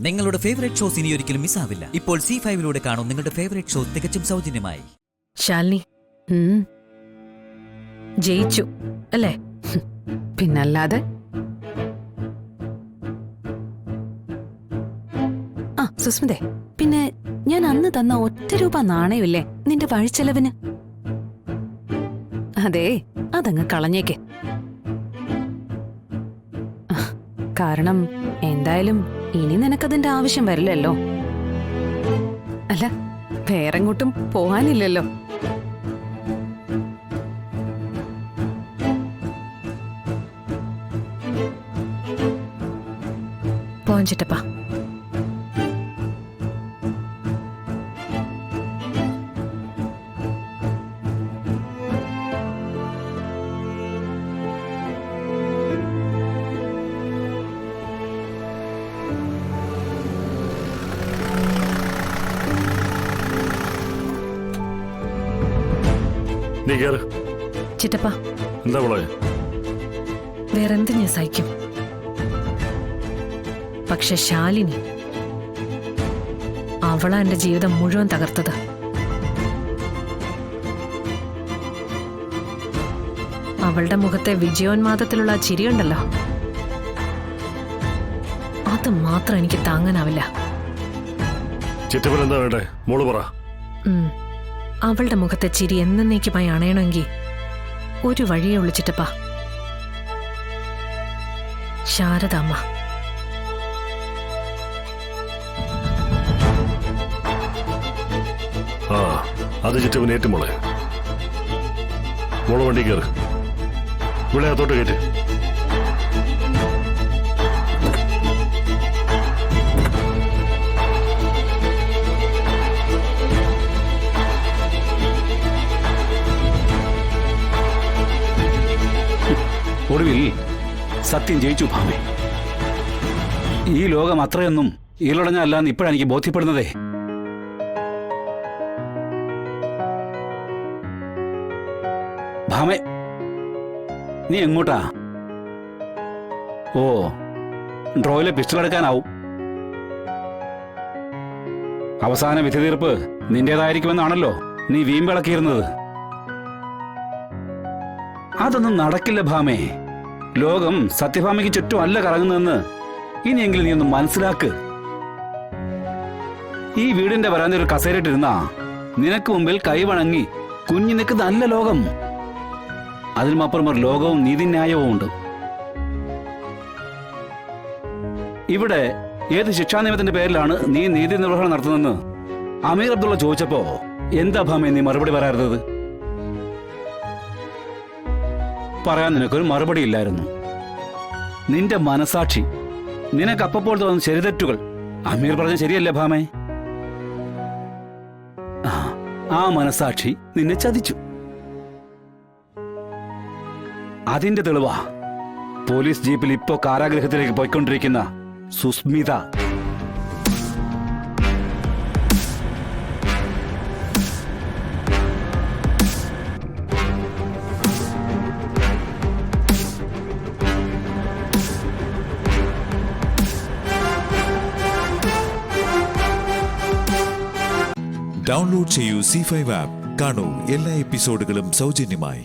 നിങ്ങളുടെ favourite shows ഇനി ഒരിക്കലും മിസ്സാവില്ല. ഇപ്പോൾ C5 കാണും നിങ്ങളുടെ ഫേവറേറ്റ് ഷോ തികച്ചും സൗജന്യമായി. ശാലിനി ജയിച്ചു അല്ലേ? പിന്നല്ലാതെ. ആ സുസ്മിതേ, പിന്നെ ഞാൻ അന്ന് തന്ന ₹1 നാണയമില്ലേ നിന്റെ വഴിച്ചെലവിന്? അതെ, അതങ്ങ് കളഞ്ഞേക്ക്. കാരണം എന്തായാലും ഇനി നിനക്കതിന്റെ ആവശ്യം വരില്ലല്ലോ. അല്ല, വേറെങ്ങോട്ടും പോകാനില്ലല്ലോ. പോഞ്ചിട്ടപ്പാ. ചിറ്റപ്പ, എന്താ വേറെന്ത് ഞാൻ സഹിക്കും. പക്ഷെ ശാലിനി, അവളാ എന്റെ ജീവിതം മുഴുവൻ തകർത്തത്. അവളുടെ മുഖത്തെ വിജയോന്മാദത്തിലുള്ള ആ ചിരിയുണ്ടല്ലോ, അത് മാത്രം എനിക്ക് താങ്ങാനാവില്ല. അവളുടെ മുഖത്തെ ചിരി എന്നേക്കുമായി അണയണമെങ്കിൽ ഒരു വഴിയേ ഉള്ളു ചിറ്റപ്പ. ശാരദാമ്മ. അത് ചിറ്റവൻ ഏറ്റു മോളെ. മോളെ വണ്ടി കയറ്, ഇവിടെ അകത്തോട്ട് കയറ്റ്. ഒടുവിൽ സത്യം ജയിച്ചു ഭാമേ. ഈ ലോകം അത്രയൊന്നും ഈലൊടഞ്ഞല്ലാന്ന് ഇപ്പോഴാണ് എനിക്ക് ബോധ്യപ്പെടുന്നതേ. ഭാമേ, നീ എങ്ങോട്ടാ? ഓ, ഡ്രോയിലെ പിസ്റ്റൾ എടുക്കാനാവും. അവസാന വിധി തീർപ്പ് നിന്റേതായിരിക്കുമെന്നാണല്ലോ നീ വീമ്പിളക്കിയിരുന്നത്. അതൊന്നും നടക്കില്ല ഭാമേ. ലോകം സത്യഭാമയ്ക്ക് ചുറ്റും അല്ല കറങ്ങുന്നതെന്ന് ഇനിയെങ്കിലും നീ ഒന്ന് മനസ്സിലാക്ക്. ഈ വീടിന്റെ വരാൻ ഒരു കസേരയിട്ടിരുന്നാ നിനക്ക് മുമ്പിൽ കൈവണങ്ങി കുഞ്ഞു നിൽക്കുന്ന നല്ല ലോകം. അതിനുമപ്പുറം ഒരു ലോകവും നീതിന്യായവും ഉണ്ട്. ഇവിടെ ഏത് ശിക്ഷാ നിയമത്തിന്റെ പേരിലാണ് നീ നീതി നിർവഹണം നടത്തുന്നതെന്ന് അമീർ അബ്ദുള്ള ചോദിച്ചപ്പോ എന്താ ഭാമേ നീ മറുപടി പറയാറുള്ളത്? പറയാൻ നിനക്കൊരു മറുപടി ഇല്ലായിരുന്നു. നിന്റെ മനസാക്ഷി നിനക്കപ്പോൾ തോന്നുന്ന ശരിതെറ്റുകൾ അമീർ പറഞ്ഞ ശരിയല്ലേ ഭാമേ? ആ മനസാക്ഷി നിന്നെ ചതിച്ചു. അതിന്റെ തെളിവാ പോലീസ് ജീപ്പിൽ ഇപ്പോ കാരാഗൃഹത്തിലേക്ക് പോയിക്കൊണ്ടിരിക്കുന്ന സുസ്മിത. ഡൗൺലോഡ് ചെയ്യൂ C5 ആപ്പ്. കാണൂ എല്ലാ എപ്പിസോഡുകളും സൗജന്യമായി.